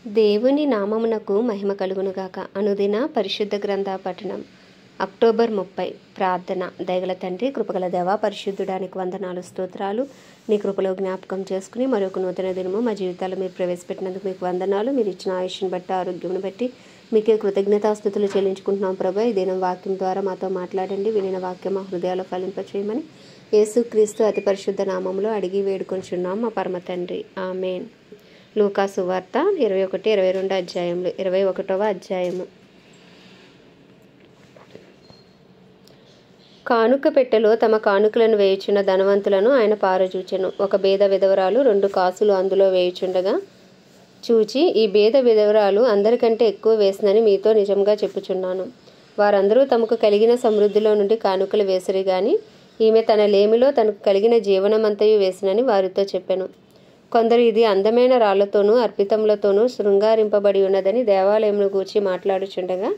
దేవుని నామమునకు మహిమ కలుగునుగాక. అనుదిన పరిశుద్ధ గ్రంథ పఠనం. అక్టోబర్ 30. ప్రార్థన. దయగల తండ్రి, కృపగల దేవ, పరిశుద్ధుడానికి వందనాలు, స్తోత్రాలు. నీ కృపలో జ్ఞాపకం చేసుకుని మరొక నూతన దినము మా జీవితాల్లో మీరు ప్రవేశపెట్టినందుకు మీకు వందనాలు. మీరు ఇచ్చిన ఆయుష్ని బట్టి, ఆరోగ్యం బట్టి మీకే కృతజ్ఞతాస్తుతులు చెల్లించుకుంటున్నాం ప్రభా. ఈ దినం వాక్యం ద్వారా మాతో మాట్లాడండి. వినిన వాక్యం మా హృదయాలు ఫలింపచేయమని యేసుక్రీస్తు అతి పరిశుద్ధ నామంలో అడిగి వేడుకొంచున్నాం మా పరమ తండ్రి. ఆమేన్. లూకా సువార్త 21-22 అధ్యాయములు. 21వ అధ్యాయము. కానుక పెట్టెలో తమ కానుకలను వేయుచున్న ధనవంతులను ఆయన పారజూచెను. ఒక బేద విధవరాలు 2 కాసులు అందులో వేయుచుండగా చూచి, ఈ బేద విధవరాలు అందరికంటే ఎక్కువ వేసిందని మీతో నిజంగా చెప్పుచున్నాను. వారందరూ తమకు కలిగిన సమృద్ధిలో నుండి కానుకలు వేసిరి గాని ఈమె తన లేమిలో తనకు కలిగిన జీవనమంతయు వేసినని వారితో చెప్పెను. కొందరు ఇది అందమైన రాళ్లతోనూ అర్పితములతోనూ శృంగారింపబడి ఉన్నదని దేవాలయమును గూర్చి మాట్లాడుచుండగా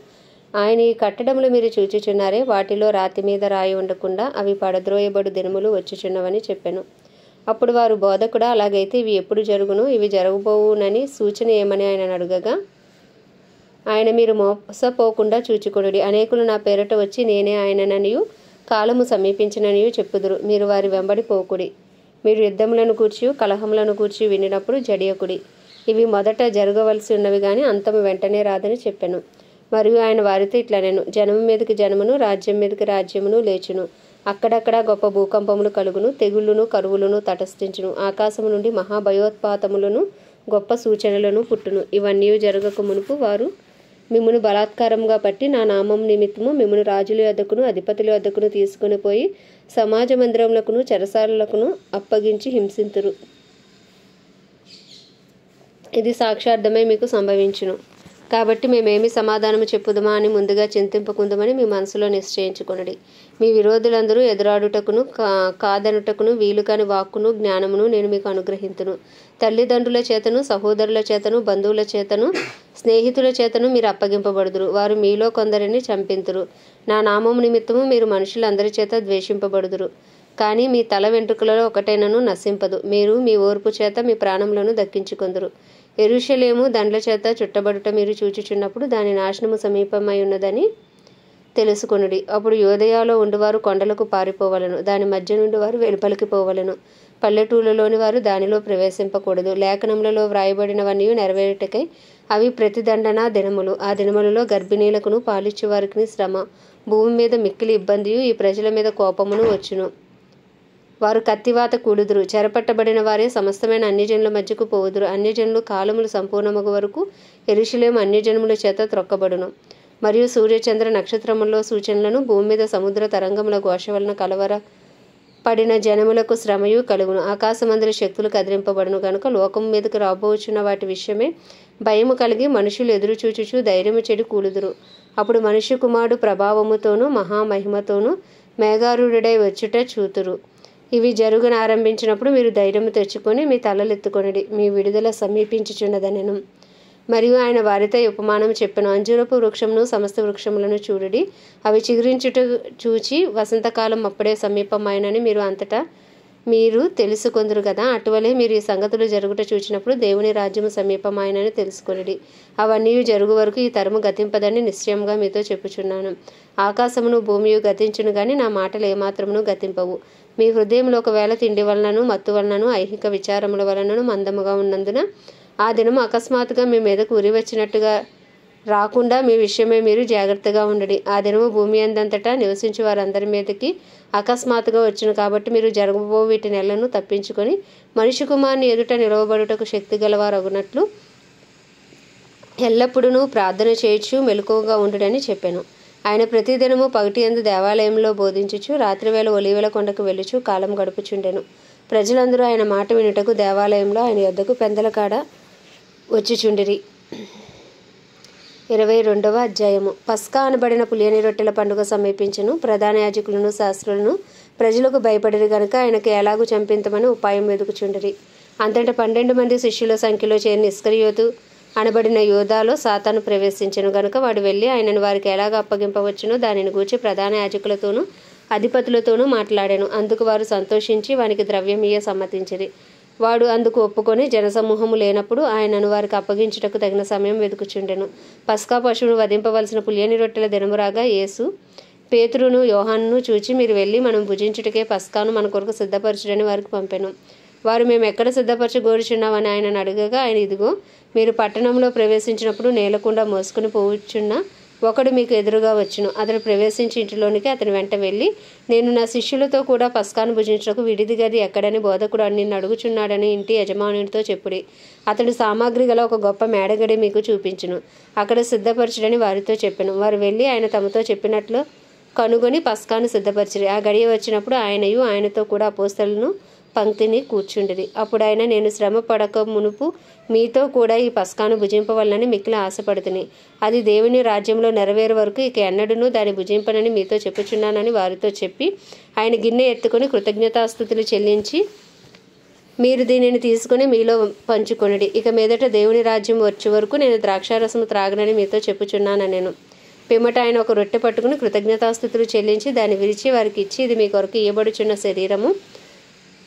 ఆయన, ఈ కట్టడములు మీరు చూచుచున్నారే, వాటిలో రాతి మీద రాయి ఉండకుండా అవి పడద్రోయబడు దినములు వచ్చుచున్నవని చెప్పెను. అప్పుడు వారు, బోధకుడా, అలాగైతే ఇవి ఎప్పుడు జరుగును? ఇవి జరగబోవునని సూచన ఏమని ఆయన అడుగగా ఆయన, మీరు మోసపోకుండా చూచుకొనుడి. అనేకులు నా పేరట వచ్చి నేనే ఆయనననియు కాలము సమీపించిననియు చెప్పుదురు. మీరు వారి వెంబడి పోకుడి. మీరు యుద్ధములను కూర్చి కలహములను కూర్చి వినినప్పుడు జడియకుడి. ఇవి మొదట జరగవలసి ఉన్నవి కానీ అంతము వెంటనే రాదని చెప్పెను. మరియు ఆయన వారితో ఇట్లనెను, జనము మీదకి జనమును, రాజ్యం మీదకి రాజ్యమును లేచును. అక్కడక్కడ గొప్ప భూకంపములు కలుగును, తెగుళ్ళును కరువులను తటస్థించును. ఆకాశము నుండి మహాభయోత్పాతములను గొప్ప సూచనలను పుట్టును. ఇవన్నీ జరగక మునుపు వారు మిమ్మును బలాత్కారంగా పట్టి నా నామం నిమిత్తము మిమ్మును రాజుల యొద్దకును అధిపతుల యొద్దకును తీసుకుని పోయి సమాజ మందిరములకును చెరసాలకును అప్పగించి హింసింతురు. ఇది సాక్షార్థమై మీకు సంభవించును. కాబట్టి మేమేమి సమాధానము చెప్పుదమా అని ముందుగా చింతింపకుందమని మీ మనసులో నిశ్చయించుకొనుడి. మీ విరోధులందరూ ఎదురాడుటకును కాదనుటకును వీలు కాని వాక్కును జ్ఞానమును నేను మీకు అనుగ్రహింతును. తల్లిదండ్రుల చేతను, సహోదరుల చేతను, బంధువుల చేతను, స్నేహితుల చేతను మీరు అప్పగింపబడుదురు. వారు మీలో కొందరిని చంపింతురు. నా నామము నిమిత్తము మీరు మనుషులందరి చేత ద్వేషింపబడుదురు. కానీ మీ తల వెంట్రుకలలో ఒకటైనను నశింపదు. మీరు మీ ఓర్పు చేత మీ ప్రాణములను దక్కించుకొందురు. యెరూషలేము దండ్ల చేత చుట్టబడుట మీరు చూచుచున్నప్పుడు దాని నాశనము సమీపమై ఉన్నదని తెలుసుకొనుడి. అప్పుడు యోదయలో ఉండువారు కొండలకు పారిపోవలను, దాని మధ్య నుండి వారు వెలుపలికి పోవలను. పల్లెటూళ్ళలోని వారు దానిలో ప్రవేశింపకూడదు. లేఖనములలో వ్రాయబడినవన్నీ నెరవేరుటకై అవి ప్రతిదండన దినములు. ఆ దినములలో గర్భిణీలకును పాలిచ్చు వారికి శ్రమ, భూమి మీద మిక్కిలి ఇబ్బందియు ఈ ప్రజల మీద కోపమును వచ్చును. వారు కత్తివాత కూడుదురు. చెరపట్టబడిన వారే సమస్తమైన అన్యజనుల మధ్యకు పోవుదురు. అన్యజనులు కాలములు సంపూర్ణమగు వరకు యెరూషలేము అన్యజనముల చేత త్రొక్కబడును. మరియు సూర్యచంద్ర నక్షత్రములలో సూచనలను, భూమి మీద సముద్ర తరంగముల ఘోష వలన కలవర పడిన జనములకు శ్రమయు కలుగును. ఆకాశమందరి శక్తులు కదిలింపబడును గనుక లోకము మీదకు రాబోచున్న వాటి విషయమే భయము కలిగి మనుషులు ఎదురు చూచుచు ధైర్యము చెడి కూలుదురు. అప్పుడు మనుష్య కుమారుడు ప్రభావముతోనూ మహామహిమతోనూ మేఘారూఢుడై వచ్చుట చూతురు. ఇవి జరుగునారంభించినప్పుడు మీరు ధైర్యము తెచ్చుకొని మీ తలలెత్తుకొనిడి, మీ విడుదల సమీపించుచున్నదనెను. మరియు ఆయన వారితో ఉపమానం చెప్పెను. అంజూరపు వృక్షమును సమస్త వృక్షములను చూడుడి, అవి చిగురించుట చూచి వసంతకాలం అప్పుడే సమీపమైనని మీరు అంతటా మీరు తెలుసుకొందురు కదా. అటువలే మీరు ఈ సంగతులు జరుగుట చూచినప్పుడు దేవుని రాజ్యము సమీపమైనని తెలుసుకొనిడి. అవన్నీ జరుగు వరకు ఈ తరము గతింపదని నిశ్చయంగా మీతో చెప్పుచున్నాను. ఆకాశమును భూమియు గతించును గాని నా మాటలు ఏమాత్రమును గతింపవు. మీ హృదయంలో ఒకవేళ తిండి వలనను మత్తు వలనను ఐహిక విచారముల వలనను మందముగా ఉన్నందున ఆ దినము అకస్మాత్తుగా మీ మీదకు ఉరి వచ్చినట్టుగా రాకుండా మీ విషయమే మీరు జాగ్రత్తగా ఉండడి. ఆ దినము భూమి అందంతటా నివసించే వారందరి మీదకి అకస్మాత్తుగా వచ్చును. కాబట్టి మీరు జరగబో వీటి నెలను తప్పించుకొని మనిషి కుమారుని ఎదుట నిలవబడుటకు శక్తి గలవారగునట్లు ఎల్లప్పుడూ ప్రార్థన చేయొచ్చు మెలకువగా ఉండుడని చెప్పాను. ఆయన ప్రతిదినము పగటియందు దేవాలయంలో బోధించుచు రాత్రివేళ ఒలీవల కొండకు వెళ్ళుచు కాలం గడుపుచుండెను. ప్రజలందరూ ఆయన మాట వినుటకు దేవాలయంలో ఆయన యొద్దకు పెందల కాడ వచ్చిచుండిరి. 22వ అధ్యాయము. పస్కా అనబడిన పులియని రొట్టెల పండుగ సమీపించెను. ప్రధాన యాజకులను శాస్త్రులను ప్రజలకు భయపడిరి గనుక ఆయనకు ఎలాగూ చంపించమని ఉపాయం వెదుకుచుండిరి. అంతటా 12 మంది శిష్యుల సంఖ్యలో చేరిన ఇస్కరియోతు అనబడిన యోధాలో సాతాను ప్రవేశించెను గనుక వాడు వెళ్ళి ఆయనను వారికి ఎలాగ అప్పగింపవచ్చునో దానిని గూర్చి ప్రధాన యాజకులతోనూ అధిపతులతోనూ మాట్లాడాను. అందుకు వారు సంతోషించి వానికి ద్రవ్యమియ్య సమ్మతించిరి. వాడు అందుకు ఒప్పుకొని జనసమూహము లేనప్పుడు ఆయనను వారికి అప్పగించుటకు తగిన సమయం వెతుకుచుండెను. పస్కా పశువును వధింపవలసిన పులియని రొట్టెల దినము రాగా యేసు పేతురును యోహానును చూచి, మీరు వెళ్ళి మనం భుజించుటకే పస్కాను మన కొరకు సిద్ధపరచుడని వారికి పంపెను. వారు, మేము ఎక్కడ సిద్ధపరచగోరుచున్నామని ఆయనను అడగగా, ఆయన, ఇదిగో, మీరు పట్టణంలో ప్రవేశించినప్పుడు నేలకుండా మోసుకుని పోవచ్చున్న ఒకడు మీకు ఎదురుగా వచ్చును. అతడు ప్రవేశించి ఇంటిలోనికి అతని వెంట వెళ్ళి, నేను నా శిష్యులతో కూడా పస్కాను భుజించుటకు విడిది గది ఎక్కడని బోధకుడు నిన్ను అడుగుచున్నాడని ఇంటి యజమానునితో చెప్పుడి. అతడు సామాగ్రి గల ఒక గొప్ప మేడగడి మీకు చూపించును. అక్కడ సిద్ధపరచుడని వారితో చెప్పెను. వారు వెళ్ళి ఆయన తమతో చెప్పినట్లు కనుగొని పస్కాను సిద్ధపరిచిరి. ఆ గడియ వచ్చినప్పుడు ఆయనయు ఆయనతో కూడా అపోస్తలులను పంక్తిని కూర్చుండిరి. అప్పుడు ఆయన, నేను శ్రమ పడక మునుపు మీతో కూడా ఈ పస్కాను భుజింపవలనని మిక్కిలి ఆశపడుతుని. అది దేవుని రాజ్యంలో నెరవేరు వరకు ఇక ఎన్నడూనూ దాన్ని భుజింపనని మీతో చెప్పుచున్నానని వారితో చెప్పి, ఆయన గిన్నె ఎత్తుకొని కృతజ్ఞతాస్తుతులు చెల్లించి, మీరు దీనిని తీసుకుని మీలో పంచుకొనుడి. ఇక మీదట దేవుని రాజ్యం వచ్చే వరకు నేను ద్రాక్షారసము త్రాగనని మీతో చెప్పుచున్నాను నేను. పిమ్మట ఆయన ఒక రొట్టె పట్టుకుని కృతజ్ఞతాస్తుతులు చెల్లించి దాన్ని విరిచి వారికి ఇచ్చి, ఇది మీ కొరకు ఇయ్యబడుచున్న శరీరము,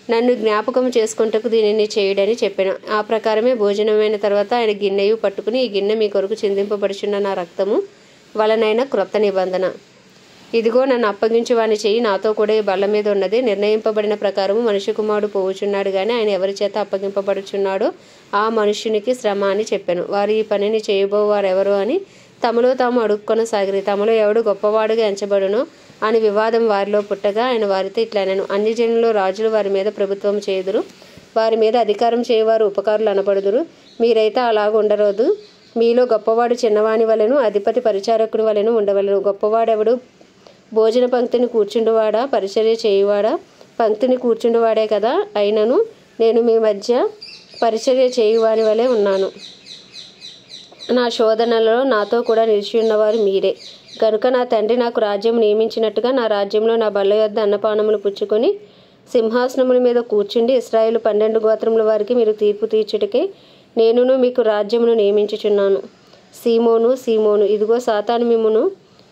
నన్ను జ్ఞాపకం చేసుకుంటకు దీనిని చేయుడని చెప్పాను. ఆ ప్రకారమే భోజనమైన తర్వాత ఆయన గిన్నెయు పట్టుకుని, ఈ గిన్నె మీ కొరకు చిందింపబడుచున్న నా రక్తము వలనైన క్రొత్త నిబంధన. ఇదిగో, నన్ను అప్పగించు వాని చెయ్యి నాతో కూడా ఈ బల్ల మీద ఉన్నది. నిర్ణయింపబడిన ప్రకారము మనిషి కుమారుడు పోవుచున్నాడు, కానీ ఆయన ఎవరి చేత అప్పగింపబడుచున్నాడో ఆ మనుష్యునికి శ్రమ అని చెప్పాను. వారు ఈ పనిని చేయబోవారెవరు అని తమలో తాము అడుక్కొనసాగిరి. తమలో ఎవడు గొప్పవాడుగా ఎంచబడునో అని వివాదం వారిలో పుట్టగా ఆయన వారితో ఇట్లనెను, అన్ని జనుల్లో రాజులు వారి మీద ప్రభుత్వం చేయుదురు, వారి మీద అధికారం చేయవారు ఉపకారులు అనబడుదురు. మీరైతే అలాగ ఉండరాదు. మీలో గొప్పవాడు చిన్నవాని వలెను, అధిపతి పరిచారకుని వలెను ఉండవలెను. గొప్పవాడెవడు? భోజన పంక్తిని కూర్చుండువాడా, పరిచర్య చేయువాడా? పంక్తిని కూర్చుండువాడే కదా. అయినను నేను మీ మధ్య పరిచర్య చేయువాని వలె ఉన్నాను. నా శోధనలలో నాతో కూడా నిలిచి ఉన్నవారు మీరే. కనుక నా తండ్రి నాకు రాజ్యం నియమించినట్టుగా నా రాజ్యంలో నా బల్ల యొద్ద అన్నపానములు పుచ్చుకొని సింహాసనముల మీద కూర్చుండి ఇశ్రాయేలు 12 గోత్రముల వారికి మీరు తీర్పు తీర్చుటకే నేనును మీకు రాజ్యమును నియమించుచున్నాను. సీమోను, సీమోను, ఇదిగో, సాతాను మిమ్మును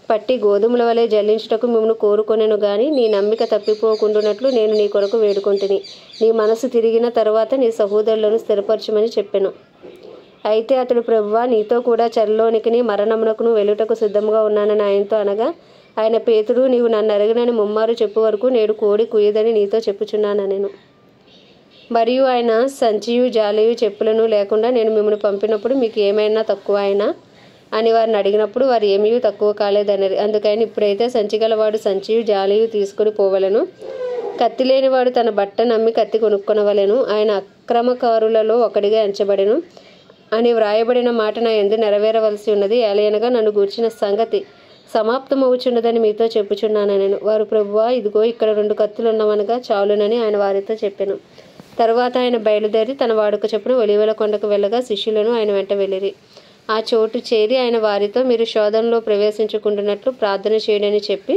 పట్టి గోధుమల వలె జల్లించుటకు మిమ్మును కోరుకొనెను గాని నీ నమ్మిక తప్పిపోకుండునట్లు నేను నీ కొరకు వేడుకొంటిని. నీ మనసు తిరిగిన తరువాత నీ సహోదరులను స్థిరపరచమని చెప్పెను. అయితే అతడు, ప్రభువా, నీతో కూడా చెరలోనికిని మరణమునకును వెలుటకు సిద్ధముగా ఉన్నానని ఆయనతో అనగా, ఆయన, పేతురు, నీవు నన్ను అరగనని ముమ్మారు చెప్పు వరకు నేడు కోడి కుయ్యదని నీతో చెప్పుచున్నాను నేను. మరియు ఆయన, సంచియు జాలియు చెప్పులను లేకుండా నేను మిమ్మల్ని పంపినప్పుడు మీకు ఏమైనా తక్కువ అయినా అని వారిని అడిగినప్పుడు వారు ఏమీ తక్కువ కాలేదనరి. అందుకని, ఇప్పుడైతే సంచి గలవాడు సంచియు జాలియు తీసుకుని పోవలను, కత్తి లేనివాడు తన బట్ట నమ్మి కత్తి కొనుక్కొనవలెను. ఆయన అక్రమకారులలో ఒకడిగా ఎంచబడెను అని వ్రాయబడిన మాట నా యందు నెరవేరవలసి ఉన్నది. ఏలయనగా నన్ను గూర్చిన సంగతి సమాప్తమవుచున్నదని మీతో చెప్పుచున్నాను నేను. వారు, ప్రభువా, ఇదిగో, ఇక్కడ 2 కత్తులున్నవనగా చాలునని ఆయన వారితో చెప్పెను. తరువాత ఆయన బయలుదేరి తన వాడుక చొప్పున ఒలీవల కొండకు వెళ్ళగా శిష్యులను ఆయన వెంట వెళ్ళిరి. ఆ చోటు చేరి ఆయన వారితో, మీరు శోధనలో ప్రవేశించుకుంటున్నట్లు ప్రార్థన చేయడని చెప్పి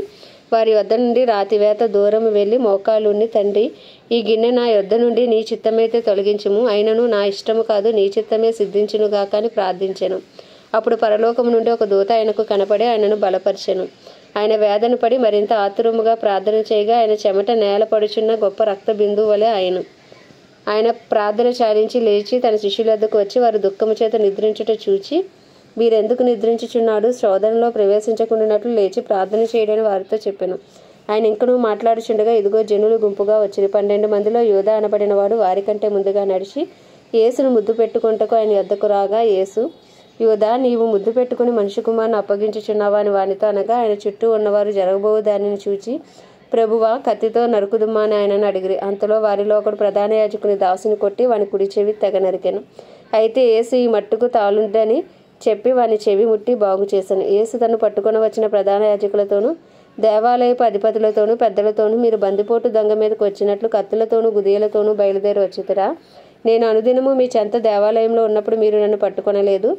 వారి యొద్ద నుండి రాతివేత దూరం వెళ్ళి మోకాలుని, తండ్రి, ఈ గిన్నె నా యొద్ద నుండి నీ చిత్తమైతే తొలగించుము, అయినను నా ఇష్టము కాదు నీ చిత్తమే సిద్ధించునుగాక అని ప్రార్థించెను. అప్పుడు పరలోకము నుండి ఒక దూత ఆయనకు కనపడి ఆయనను బలపరిచెను. ఆయన వేదన పడి మరింత ఆతురముగా ప్రార్థన చేయగా ఆయన చెమట నేల పడుచున్న గొప్ప రక్త బిందువు వలె ఆయన ప్రార్థన చాలించి లేచి తన శిష్యుల వద్దకు వచ్చి వారు దుఃఖము చేత నిద్రించుట చూచి, వీరెందుకు నిద్రించుచున్నాడు? శోధనలో ప్రవేశించకుండానట్లు లేచి ప్రార్థన చేయడని వారితో చెప్పెను. ఆయన ఇంకనూ మాట్లాడుచుండగా ఇదిగో, జనులు గుంపుగా వచ్చిరి. 12 మందిలో యూదా అనబడిన వాడు వారికంటే ముందుగా నడిచి యేసును ముద్దు పెట్టుకొనుటకు ఆయన యొద్దకు రాగా, యేసు, యూదా, నీవు ముద్దు పెట్టుకుని మనిషి కుమారుని అప్పగించుచున్నావా అని వానితో అనగా, ఆయన చుట్టూ ఉన్నవారు జరగబోవు దానిని చూచి, ప్రభువా, కత్తితో నరుకుదుమా అని ఆయనను అడిగిరి. అంతలో వారిలో ఒకడు ప్రధాన యాజకుని దాసుని కొట్టి వాని కుడి చెవి తెగ నరికెను. అయితే యేసు ఈ మట్టుకు తాలుండని చెప్పి వాని చెవి ముట్టి బాగు చేశాను. యేసు తను పట్టుకొని వచ్చిన ప్రధాన యాజకులతోనూ దేవాలయపు అధిపతులతోనూ పెద్దలతోనూ, మీరు బందిపోటు దొంగ మీదకు వచ్చినట్లు కత్తులతోనూ గుదియలతోనూ బయలుదేరి వచ్చుతురా? నేను అనుదినము మీ చెంత దేవాలయంలో ఉన్నప్పుడు మీరు నన్ను పట్టుకొనలేదు.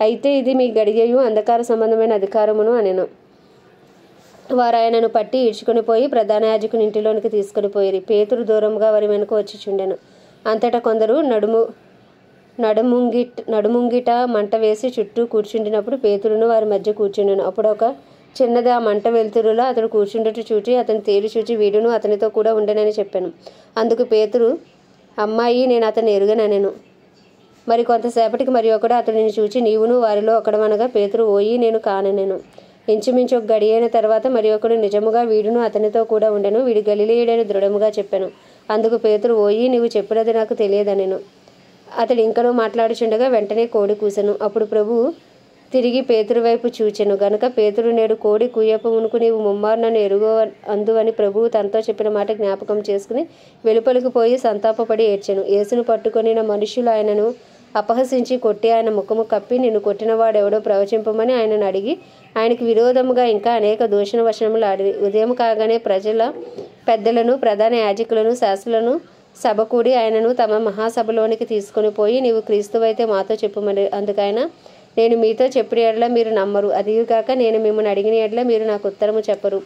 అయితే ఇది మీ గడియయు అంధకార సంబంధమైన అధికారమును అనెను. వారు ఆయనను పట్టి ఈడ్చుకుని పోయి ప్రధాన యాజకుని ఇంటిలోనికి తీసుకుని పోయిరి. పేతురు దూరంగా వారి వెనుక వచ్చిచుండెను. అంతటా కొందరు నడుముంగిట మంట వేసి చుట్టూ కూర్చుండినప్పుడు పేతురును వారి మధ్య కూర్చుండెను. అప్పుడు ఒక చిన్నది ఆ మంట వెలుతురులో అతడు కూర్చుండట చూచి అతని తేరు చూచి వీడును అతనితో కూడా ఉండనని చెప్పాను. అందుకు పేతురు, అమ్మాయి, నేను అతన్ని ఎరుగనెను. మరి కొంతసేపటికి మరి ఒకడు అతడిని చూచి, నీవును వారిలో ఒకడవనగా పేతురు, ఓయి నేను కానెనెను. ఇంచుమించు ఒక గడియైన తర్వాత మరి ఒకడు, నిజముగా వీడును అతనితో కూడా ఉండెను, వీడు గలిలయుడని దృఢముగా చెప్పెను. అందుకు పేతురు, ఓయి నీవు చెప్పినది నాకు తెలియదనెను. అతడు ఇంకనూ మాట్లాడుచుండగా వెంటనే కోడి కూసెను. అప్పుడు ప్రభువు తిరిగి పేతురు వైపు చూచెను గనుక, పేతురు, నేడు కోడి కూయక మునుపు నీవు ముమ్మారు నన్ను ఎరుగో అందువని ప్రభువు తనతో చెప్పిన మాట జ్ఞాపకం చేసుకుని వెలుపలికి పోయి సంతాపపడి ఏడ్చెను. యేసును పట్టుకొనిన మనుష్యులు ఆయనను అపహసించి కొట్టి ఆయన ముఖము కప్పి, నిన్ను కొట్టినవాడెవడో ప్రవచింపమని ఆయనను అడిగి, ఆయనకు విరోధముగా ఇంకా అనేక దూషణ వచనములు ఆడిరి. ఉదయం కాగానే ప్రజల పెద్దలను, ప్రధాన యాజకులను, శాస్త్రులను సభ కూడి ఆయనను తమ మహాసభలోనికి తీసుకొని పోయి, నీవు క్రీస్తువైతే మాతో చెప్పుమని. అందుకైనా, నేను మీతో చెప్పిన ఎడల మీరు నమ్మరు, అదిగాక నేను మిమ్మల్ని అడిగిన ఎడల మీరు నాకు ఉత్తరము చెప్పరు.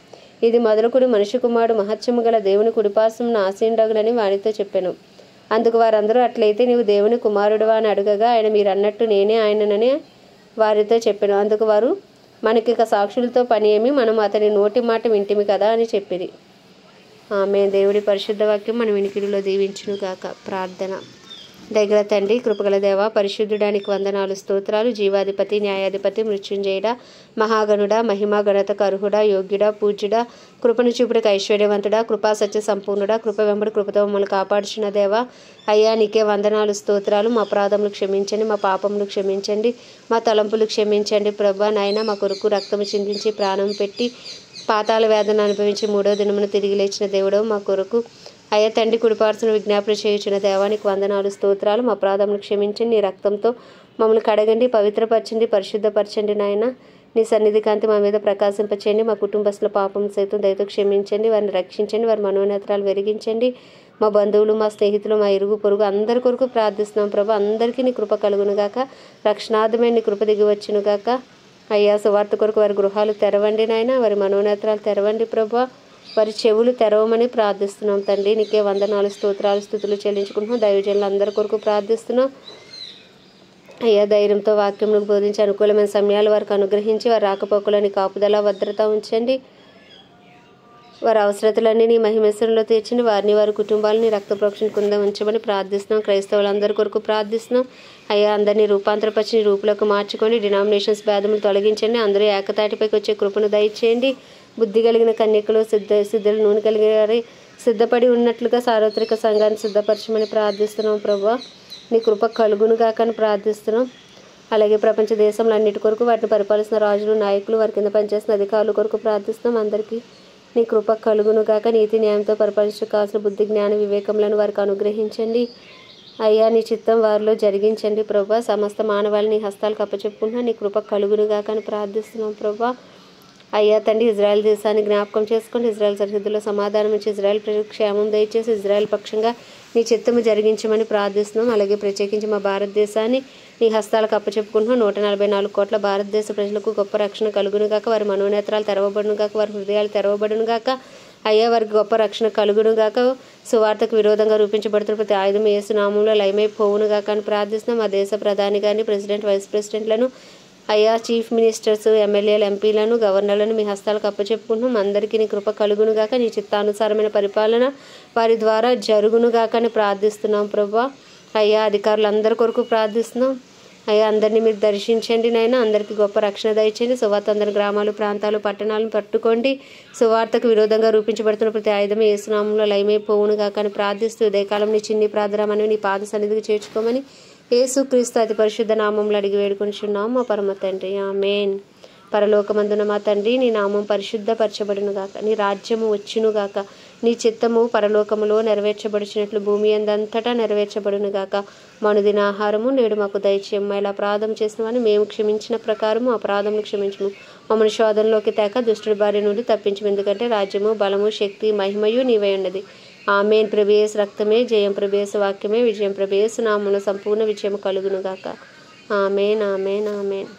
ఇది మొదలుకుని మనుష్య కుమారుడు మహత్యము గల దేవుని కుడిపార్శ్వమున ఆసీనుడగునని వారితో చెప్పెను. అందుకు వారందరూ, అట్లయితే నీవు దేవుని కుమారుడువా అని అడుగగా, ఆయన మీరు అన్నట్టు నేనే ఆయననని వారితో చెప్పెను. అందుకు వారు, మనకిక సాక్షులతో పని ఏమి, మనం అతని నోటి మాట వింటిమి కదా అని చెప్పిరి. ఆమె దేవుడి పరిశుద్ధ వాక్యం మన వినికిడిలో దీవించును గాక. ప్రార్థన. దగ్గర తండ్రి, కృపగల దేవ, పరిశుద్ధుడానికి వందనాలు, స్తోత్రాలు. జీవాధిపతి, న్యాయాధిపతి, మృత్యుంజయుడా, మహాగణుడా, మహిమా గణతకు అర్హుడా, యోగ్యుడా, పూజ్యుడా, కృపను చూపుడికి ఐశ్వర్యవంతుడా, కృపా సత్య సంపూర్ణుడా, కృప వెంబడి కృపతో మమ్మల్ని కాపాడుచున్న దేవా, అయ్యా నీకే వందనాలు, స్తోత్రాలు. మా అపరాధములు క్షమించండి, మా పాపములు క్షమించండి, మా తలంపులు క్షమించండి ప్రభా. నాయన, మా కొరకు రక్తము చిందించి ప్రాణం పెట్టి పాతాళ వేదన అనుభవించి 3వ దినమున తిరిగి లేచిన దేవుడవు మా కొరకు అయ్యా తండ్రి కుడిపార్శ్వన విజ్ఞాపన చేయుచున్న దేవానికి వందనాలు, స్తోత్రాలు. మా అపరాధములు క్షమించండి, నీ రక్తంతో మమ్మల్ని కడగండి, పవిత్రపరచండి, పరిశుద్ధపరచండి. నాయన, నీ సన్నిధి కాంతి మా మీద ప్రకాశింపచేయండి. మా కుటుంబస్తుల పాపం సైతం దయతో క్షమించండి, వారిని రక్షించండి, వారి మనోనేత్రాలు వెలిగించండి. మా బంధువులు, మా స్నేహితులు, మా ఇరుగు పొరుగు అందరి కొరకు ప్రార్థిస్తున్నాం ప్రభా. అందరికీ నీ కృప కలుగునుగాక, రక్షణార్థమైన నీ కృప దిగి వచ్చునుగాక. అయ్యా, సువార్త కొరకు వారి గృహాలు తెరవండి నాయన, వారి మనోనేత్రాలు తెరవండి ప్రభా, వారి చెవులు తెరవమని ప్రార్థిస్తున్నాం తండ్రి. నీకే వందనాలు, స్తోత్రాలు, స్తుతులు చెల్లించుకుంటున్నాం. దైవజనులు అందరి కొరకు ప్రార్థిస్తున్నాం. అయ్యా, ధైర్యంతో వాక్యములకు బోధించి అనుకూలమైన సమయాలు వారికి అనుగ్రహించి వారి రాకపోకలని కాపుదల భద్రత ఉంచండి. వారి అవసరతలన్నీ నీ మహిమేశ్వరంలో తీర్చండి. వారిని, వారి కుటుంబాలని రక్త ప్రోక్షణ కింద ఉంచమని ప్రార్థిస్తున్నాం. క్రైస్తవులందరి కొరకు ప్రార్థిస్తున్నాం. అయ్యా, అందరినీ రూపాంతరపరిచి రూపులకు మార్చుకొని డినామినేషన్స్ భేదములు తొలగించండి. అందరూ ఏకతాటిపైకి వచ్చే కృపను దయచేయండి. బుద్ధి కలిగిన కన్యకలు, సిద్ధులు, నూనె కలిగిన వారి సిద్ధపడి ఉన్నట్లుగా సార్వత్రిక సంఘాన్ని సిద్ధపరచమని ప్రార్థిస్తున్నాం ప్రభా. నీ కృప కలుగునుగాక అని ప్రార్థిస్తున్నాం. అలాగే ప్రపంచ దేశంలో అన్నిటి కొరకు, వాటిని పరిపాలిస్తున్న రాజులు, నాయకులు, వారి కింద పనిచేస్తున్న అధికారుల కొరకు ప్రార్థిస్తున్నాం. అందరికీ నీ కృప కలుగునుగాక. నీతి న్యాయంతో పరిపాలించకాల్సిన బుద్ధి, జ్ఞాన, వివేకములను వారికి అనుగ్రహించండి. అయ్యా, నీ చిత్తం వారిలో జరిగించండి ప్రభా. సమస్త మానవాళిని నీ హస్తాలకు అప్పచెప్పుకుంటున్నా. నీ కృప కలుగునుగాక అని ప్రార్థిస్తున్నాం ప్రభా. అయ్యా తండ్రి, ఇజ్రాయెల్ దేశాన్ని జ్ఞాపకం చేసుకోండి. ఇజ్రాయెల్ సరిహద్దులో సమాధానం ఇచ్చి ఇజ్రాయెల్ ప్రజలకు క్షేమం దయచేసి ఇజ్రాయెల్ పక్షంగా నీ చిత్తము జరిగించమని ప్రార్థిస్తున్నాం. అలాగే ప్రత్యేకించి మా భారతదేశాన్ని నీ హస్తాలకు అప్పచెప్పుకుంటున్నాం. 144 కోట్ల భారతదేశ ప్రజలకు గొప్ప రక్షణ కలుగునుగాక, వారి మనోనేత్రాలు తెరవబడునుగాక, వారి హృదయాలు తెరవబడునుగాక. అయ్యా, వారికి గొప్ప రక్షణ కలుగునుగాక. సువార్తకు విరోధంగా రూపించబడుతున్న ప్రతి ఆయుధం యేసు నామములో లయమైపోవునుగాక అని ప్రార్థిస్తున్నాం. మా దేశ ప్రధాని గారిని, ప్రెసిడెంట్, వైస్ ప్రెసిడెంట్లను, అయ్యా చీఫ్ మినిస్టర్స్, ఎమ్మెల్యేలు, ఎంపీలను, గవర్నర్లను మీ హస్తాలకు అప్పచెప్పుకుంటున్నాం. అందరికీ నీ కృప కలుగునుగాక. నీ చిత్తానుసారమైన పరిపాలన వారి ద్వారా జరుగునుగాక అని ప్రార్థిస్తున్నాం ప్రభా. అయ్యా, అధికారులందరి కొరకు ప్రార్థిస్తున్నాం. అయ్యా, అందరినీ మీరు దర్శించండి నాయన, అందరికీ గొప్ప రక్షణ దయచేయండి. సువార్త అందరి గ్రామాలు, ప్రాంతాలు, పట్టణాలను పట్టుకోండి. సువార్తకు విరోధంగా రూపించబడుతున్న ప్రతి ఆయుధం యేసు నామములో లయమైపోవునుగాక అని ప్రార్థిస్తూ ఉదయకాలం నీ చిన్ని ప్రార్థనమని నీ పాద సన్నిధికి చేర్చుకోమని యేసుక్రీస్తు అతి పరిశుద్ధ నామంలో అడిగి వేడుకొనిచున్నాం మా పరమ తండ్రి. ఆమేన్. పరలోకమందున మా తండ్రి, నీ నామం పరిశుద్ధపరచబడునుగాక, నీ రాజ్యము వచ్చునుగాక, నీ చిత్తము పరలోకములో నెరవేర్చబడుచున్నట్లు భూమి అందంతటా నెరవేర్చబడునుగాక. మనుదిన ఆహారము నేడు మాకు దయచేయము. ఇలా అపరాధం చేసినవని మేము క్షమించిన ప్రకారము అపరాధములు క్షమించుము. మమ్మల్ని శోధనలోకి తేక దుష్టుడి బారి నుండి తప్పించము. ఎందుకంటే రాజ్యము, బలము, శక్తి, మహిమయు నీవై ఉన్నది. ఆమేన్. ప్రభు యేసు రక్తమే జయం, ప్రభు యేసు వాక్యమే విజయం, ప్రభు యేసు నామములో సంపూర్ణ విజయం కలుగునుగాక. ఆమేన్, ఆమేన్, ఆమేన్.